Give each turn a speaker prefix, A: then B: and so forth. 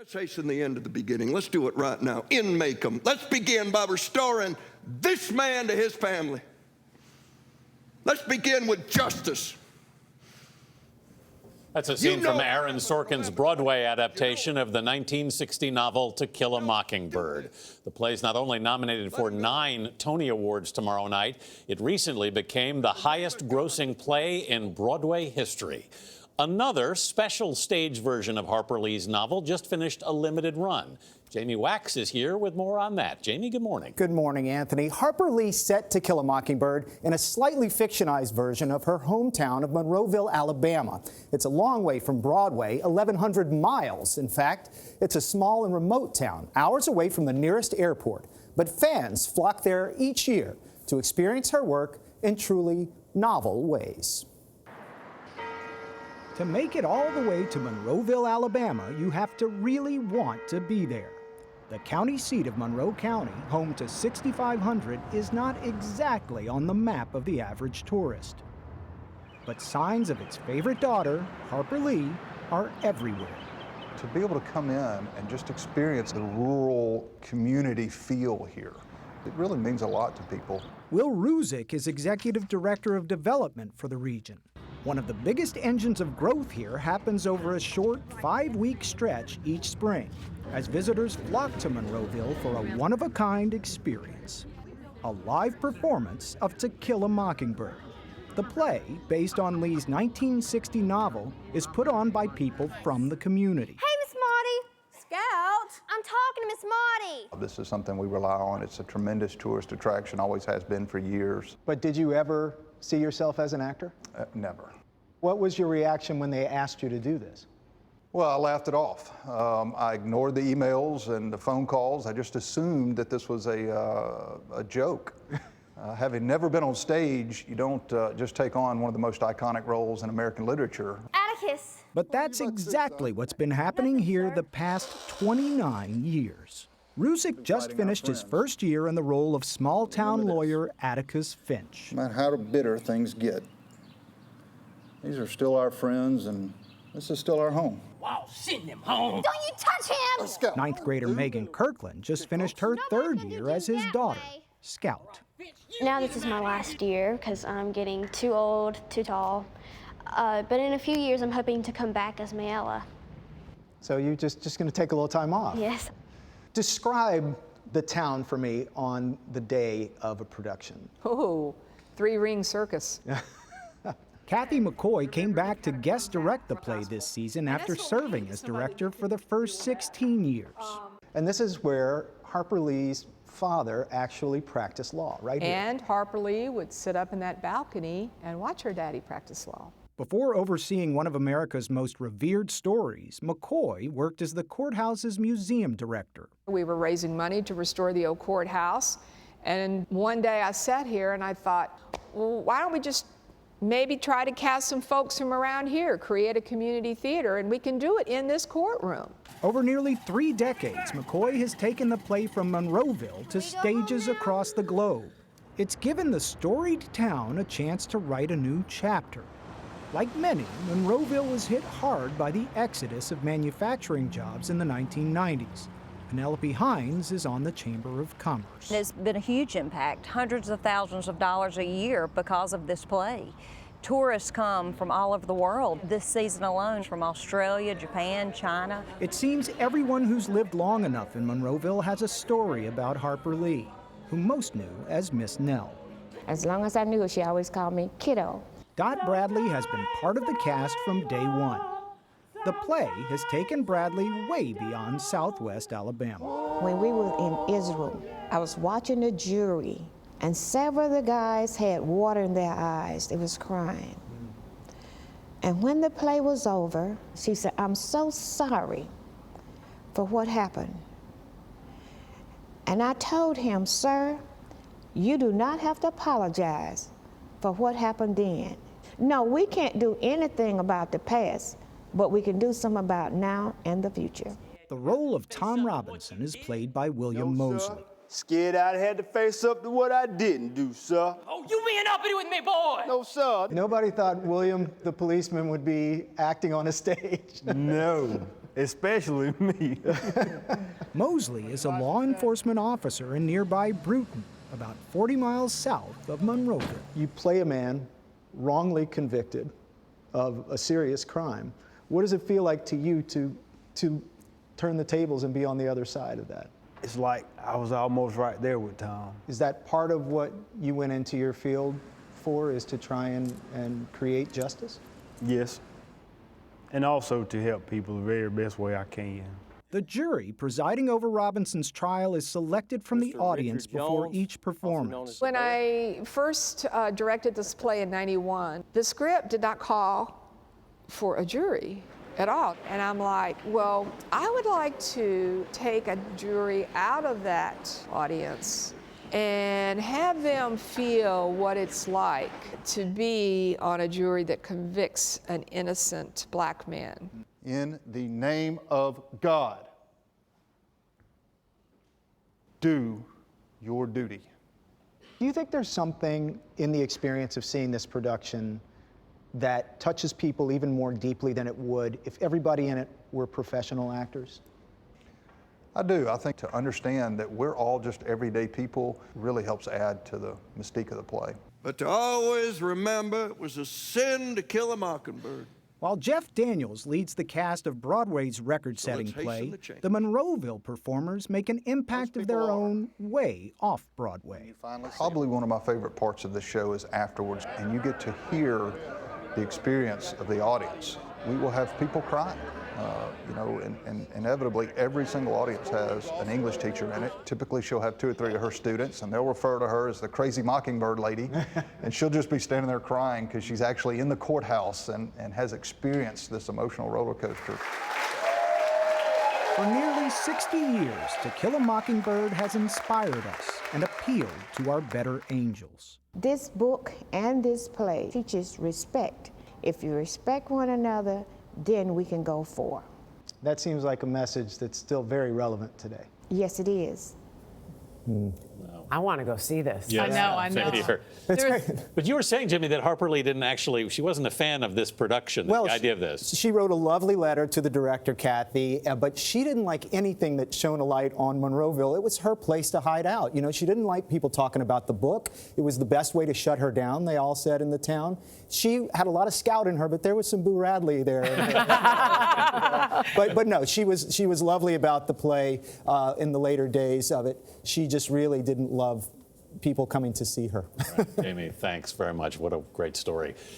A: Let's hasten the end to the beginning. Let's do it right now. In Macomb. Let's begin by restoring this man to his family. Let's begin with justice.
B: That's a scene from Aaron Sorkin's Broadway adaptation of the 1960 novel To Kill a Mockingbird. The play's not only nominated for 9 Tony Awards tomorrow night, it recently became the highest-grossing play in Broadway history. Another special stage version of Harper Lee's novel just finished a limited run. Jamie Wax is here with more on that. Jamie, good morning.
C: Good morning, Anthony. Harper Lee set To Kill a Mockingbird in a slightly fictionized version of her hometown of Monroeville, Alabama. It's a long way from Broadway, 1,100 miles. In fact, it's a small and remote town, hours away from the nearest airport. But fans flock there each year to experience her work in truly novel ways.
D: To make it all the way to Monroeville, Alabama, you have to really want to be there. The county seat of Monroe County, home to 6,500, is not exactly on the map of the average tourist. But signs of its favorite daughter, Harper Lee, are everywhere.
E: To be able to come in and just experience the rural community feel here, it really means a lot to people.
D: Will Ruzick is Executive Director of Development for the region. One of the biggest engines of growth here happens over a short 5-week stretch each spring, as visitors flock to Monroeville for a one-of-a-kind experience. A live performance of To Kill a Mockingbird. The play, based on Lee's 1960 novel, is put on by people from the community.
F: Hey, Miss Marty! Scout! I'm talking to Miss Marty!
E: This is something we rely on. It's a tremendous tourist attraction, always has been for years.
C: But did you ever see yourself as an actor?
E: Never.
C: What was your reaction when they asked you to do this?
E: Well, I laughed it off. I ignored the emails and the phone calls. I just assumed that this was a joke. Having never been on stage, you don't just take on one of the most iconic roles in American literature.
F: Atticus!
D: But that's exactly what's been happening here the past 29 years. Ruzick just finished his first year in the role of small-town lawyer Atticus Finch.
E: No matter how bitter things get, these are still our friends, and this is still our home.
G: Wow, send him home.
F: Don't you touch him!
E: Let's go.
D: Ninth grader Megan Kirkland just finished her third year as his daughter, Scout.
H: Now this is my last year because I'm getting too old, too tall. But in a few years, I'm hoping to come back as Mayella.
C: So you're just going to take a little time off?
H: Yes.
C: Describe the town for me on the day of a production.
I: Oh, 3-ring circus.
D: Kathy McCoy came back to guest direct the play this season after serving as director for the first 16 years.
C: And this is where Harper Lee's father actually practiced law, right here.
I: And Harper Lee would sit up in that balcony and watch her daddy practice law.
D: Before overseeing one of America's most revered stories, McCoy worked as the courthouse's museum director.
I: We were raising money to restore the old courthouse, and one day I sat here and I thought, well, why don't we just maybe try to cast some folks from around here, create a community theater, and we can do it in this courtroom.
D: Over nearly 3 decades, McCoy has taken the play from Monroeville to stages across the globe. It's given the storied town a chance to write a new chapter. Like many, Monroeville was hit hard by the exodus of manufacturing jobs in the 1990s. Penelope Hines is on the Chamber of Commerce.
J: There's been a huge impact, hundreds of thousands of dollars a year because of this play. Tourists come from all over the world this season alone, from Australia, Japan, China.
D: It seems everyone who's lived long enough in Monroeville has a story about Harper Lee, who most knew as Miss Nell.
K: As long as I knew her, she always called me kiddo.
D: Dot Bradley has been part of the cast from day one. The play has taken Bradley way beyond Southwest Alabama.
K: When we were in Israel, I was watching the jury, and several of the guys had water in their eyes. They was crying. And when the play was over, she said, "I'm so sorry for what happened." And I told him, "Sir, you do not have to apologize for what happened then. No, we can't do anything about the past, but we can do something about now and the future."
D: The role of Tom Robinson is played by William Mosley.
L: Scared I had to face up to what I didn't do, sir.
G: Oh, you being uppity with me, boy!
L: No, sir.
C: Nobody thought William the policeman would be acting on a stage.
L: No. especially me.
D: Mosley is a law enforcement officer in nearby Bruton, about 40 miles south of Monroeville.
C: You play a man wrongly convicted of a serious crime. What does it feel like to you to turn the tables and be on the other side of that?
L: It's like I was almost right there with Tom.
C: Is that part of what you went into your field for, is to try and create justice?
L: Yes. And also to help people the very best way I can.
D: The jury presiding over Robinson's trial is selected from the audience before each performance.
I: When I first directed this play in '91, the script did not call for a jury at all. And I'm like, well, I would like to take a jury out of that audience and have them feel what it's like to be on a jury that convicts an innocent black man.
E: In the name of God, do your duty.
C: Do you think there's something in the experience of seeing this production that touches people even more deeply than it would if everybody in it were professional actors?
E: I do. I think to understand that we're all just everyday people really helps add to the mystique of the play.
A: But to always remember it was a sin to kill a mockingbird.
D: While Jeff Daniels leads the cast of Broadway's record-setting play, the Monroeville performers make an impact of their own way off Broadway.
E: Probably one of my favorite parts of the show is afterwards, and you get to hear the experience of the audience. We will have people crying. And inevitably, every single audience has an English teacher in it. Typically, she'll have 2 or 3 of her students, and they'll refer to her as the crazy Mockingbird lady, and she'll just be standing there crying because she's actually in the courthouse and has experienced this emotional roller coaster.
D: For nearly 60 years, To Kill a Mockingbird has inspired us and appealed to our better angels.
K: This book and this play teaches respect. If you respect one another, then we can go forward.
C: That seems like a message that's still very relevant today.
K: Yes, it is.
M: I want to go see this.
B: Yes.
M: I know.
B: Same here. But you were saying, Jimmy, that Harper Lee she wasn't a fan of this production, the idea of this.
C: She wrote a lovely letter to the director, Kathy, but she didn't like anything that shone a light on Monroeville. It was her place to hide out. You know, she didn't like people talking about the book. It was the best way to shut her down, they all said in the town. She had a lot of scout in her, but there was some Boo Radley there. But no, she was lovely about the play in the later days of it. She just really didn't love people coming to see her.
B: Right. Jamie, thanks very much. What a great story.